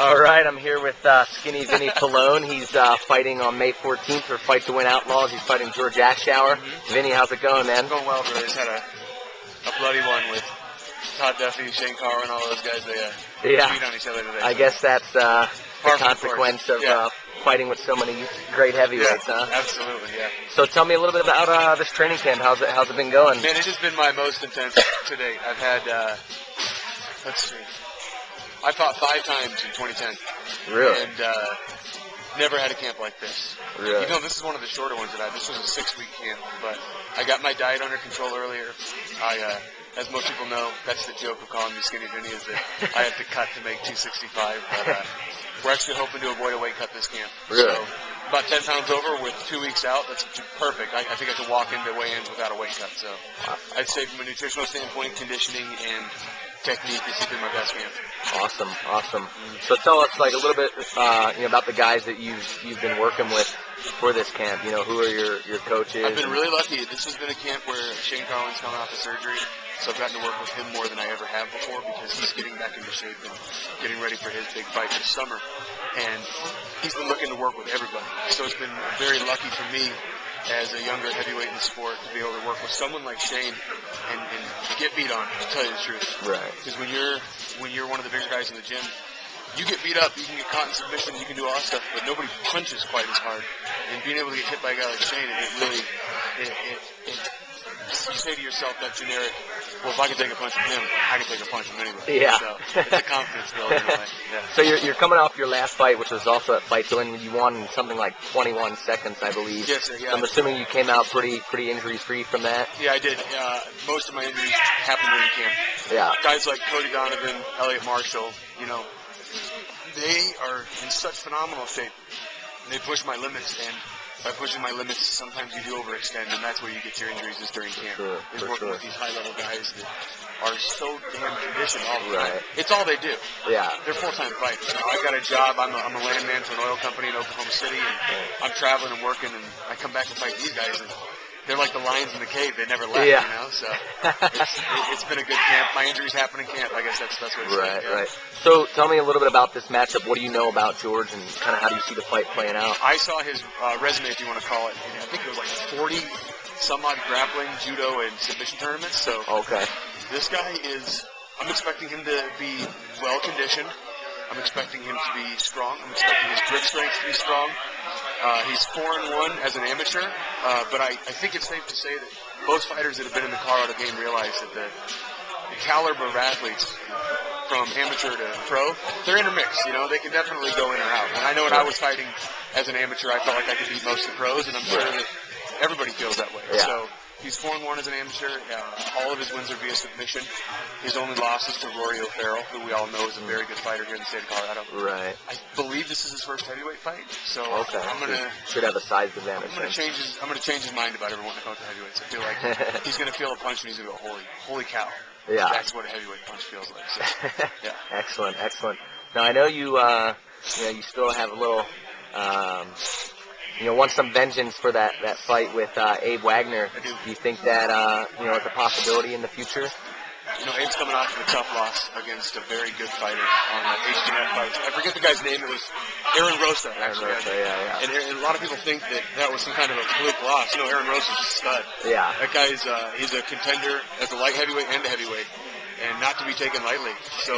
All right, I'm here with Skinny Vinny Pallone. He's fighting on May 14th for Fight to Win Outlaws. He's fighting George Ashauer. Vinny, how's it going, man? It's going well, bro. Just had a bloody one with Todd Duffy, Shane Carr, and all those guys. They beat on each other today. I guess that's the consequence of fighting with so many great heavyweights, huh? Absolutely, yeah. So tell me a little bit about this training camp. How's it been going? Man, it has been my most intense to date. I've had, let's see, I fought 5 times in 2010. Really? And never had a camp like this. Really? You know, this is one of the shorter ones that I had. This was a 6-week camp, but I got my diet under control earlier. As most people know, that's the joke of calling me Skinny Vinny, is that I have to cut to make 265, but we're actually hoping to avoid a weight cut this camp. Really? So about 10 pounds over with 2 weeks out, that's perfect. I think I can walk into weigh-ins without a weight cut. So I'd say from a nutritional standpoint, conditioning and technique, this has been my best camp. Awesome. So tell us a little bit about the guys that you've been working with for this camp. Who are your coaches? I've been really lucky. This has been a camp where Shane Carlin's coming off of surgery, so I've gotten to work with him more than I ever have before because he's getting back into shape and getting ready for his big fight this summer. And he's been looking to work with everybody. So it's been very lucky for me as a younger heavyweight in the sport to be able to work with someone like Shane and get beat on, to tell you the truth. Right. Because when you're one of the bigger guys in the gym, you get beat up, you can get caught in submissions, you can do all that stuff, but nobody punches quite as hard. And being able to get hit by a guy like Shane, you say to yourself that generic, well, if I can take a punch from him, I can take a punch from anybody. Yeah. So it's a confidence builder in a way. Yeah. So you're coming off your last fight, which was also at Fight to Win. You won in something like 21 seconds, I believe. Yes, sir, yeah. I'm assuming you came out pretty injury-free from that. Yeah, I did. Most of my injuries happened during camp. Yeah. Guys like Cody Donovan, Elliot Marshall, they are in such phenomenal shape. They push my limits, and by pushing my limits, sometimes you do overextend, and that's where you get your injuries is during camp. Is working with these high-level guys that are so damn conditioned all the time. It's all they do. Yeah. They're full-time fighters. I've got a job. I'm a landman for an oil company in Oklahoma City, and I'm traveling and working, and I come back and fight these guys, and they're like the lions in the cave. They never left, So it's been a good camp. My injuries happen in camp. I guess that's what it's like. Right. So tell me a little bit about this matchup. What do you know about George, and kind of how do you see the fight playing out? I saw his resume, if you want to call it. I think it was like 40 some odd grappling, judo, and submission tournaments. So this guy I'm expecting him to be well conditioned. I'm expecting him to be strong. I'm expecting his grip strength to be strong. He's 4-1 as an amateur, but I think it's safe to say that most fighters that have been in the Colorado game realize that the caliber of athletes from amateur to pro, they're intermixed. They can definitely go in or out. And I know when I was fighting as an amateur, I felt like I could beat most of the pros, and I'm sure that everybody feels that way. Yeah. So he's 4-1 as an amateur. All of his wins are via submission. His only loss is to Rory O'Farrell, who we all know is a very good fighter here in the state of Colorado. Right. I believe this is his first heavyweight fight, so should have a size advantage. I'm gonna change his mind about ever wanting to come to heavyweights. I feel like he's gonna feel a punch and he's gonna go, holy cow. Yeah. That's what a heavyweight punch feels like. So, yeah. Excellent. Now I know you you still have a little want some vengeance for that fight with Abe Wagner. I do. Do you think that it's a possibility in the future? Abe's coming off of a tough loss against a very good fighter on HDNet fights. I forget the guy's name. It was Aaron Rosa, actually. Yeah. And a lot of people think that was some kind of a fluke loss. Aaron Rosa's a stud. Yeah. That guy's he's a contender as a light heavyweight and a heavyweight, and not to be taken lightly. So,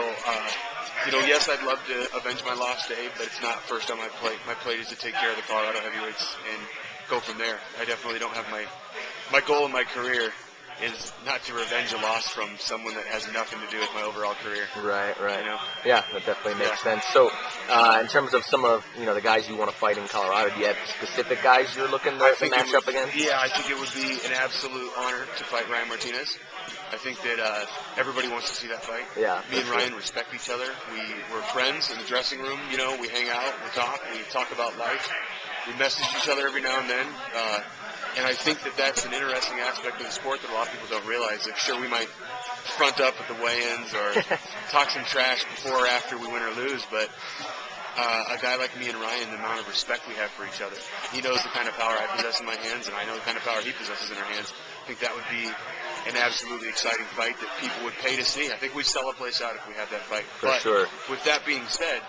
yes, I'd love to avenge my loss to Abe, but it's not first on my plate. My plate is to take care of the Colorado heavyweights and go from there. I definitely don't have my goal in my career is not to revenge a loss from someone that has nothing to do with my overall career. Right. Yeah, that definitely makes sense. So, in terms of some of the guys you want to fight in Colorado, do you have specific guys you're looking to match up against? Yeah, I think it would be an absolute honor to fight Ryan Martinez. I think that everybody wants to see that fight. Yeah. Me and Ryan respect each other. We're friends in the dressing room. We hang out, we talk about life. We message each other every now and then. And I think that that's an interesting aspect of the sport that a lot of people don't realize. Like, sure, we might front up at the weigh-ins or talk some trash before or after we win or lose, but a guy like me and Ryan, the amount of respect we have for each other. He knows the kind of power I possess in my hands, and I know the kind of power he possesses in our hands. I think that would be an absolutely exciting fight that people would pay to see. I think we'd sell a place out if we had that fight. For sure. With that being said,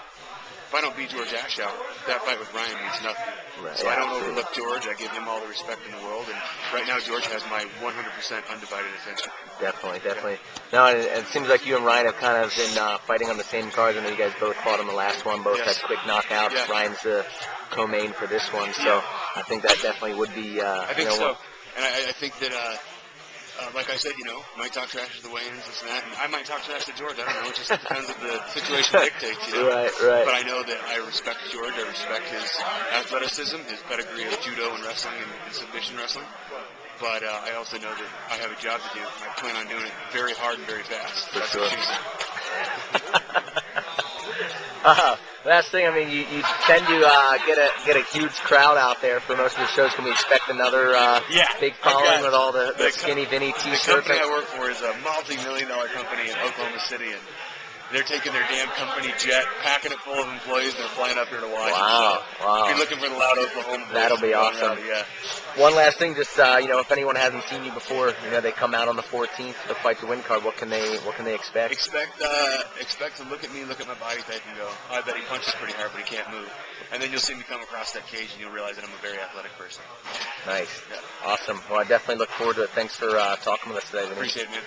I don't beat George Ashout, that fight with Ryan means nothing. Right, so yeah, I don't overlook George. I give him all the respect in the world, and right now George has my 100% undivided attention. Definitely. No, and it seems like you and Ryan have kind of been fighting on the same cards. I know you guys both fought on the last one, both had quick knockouts. Yeah. Ryan's the co-main for this one, so I think that definitely would be. I think so, and I think that. Like I said, might talk trash to the weigh-ins, this and that, and I might talk trash to George. I don't know. It just depends what the situation dictates, Right. But I know that I respect George. I respect his athleticism, his pedigree of judo and wrestling and submission wrestling. But I also know that I have a job to do. I plan on doing it very hard and very fast. For That's sure. what she said. Last thing, I mean, you tend to get a huge crowd out there for most of the shows. Can we expect another big following with all the skinny Vinny T-shirts? The company I work for is a multi-million-dollar company in Oklahoma City, and they're taking their damn company jet, packing it full of employees, and they're flying up here to watch it. Wow. If you're looking for the loud Oklahoma boys, that'll be awesome. One last thing, just if anyone hasn't seen you before, they come out on the 14th to fight the win card. What can they expect? Expect to look at me, look at my body type, and go, I bet he punches pretty hard, but he can't move. And then you'll see me come across that cage, and you'll realize that I'm a very athletic person. Nice. Yeah. Awesome. Well, I definitely look forward to it. Thanks for talking with us today, Vinny. Appreciate it, man.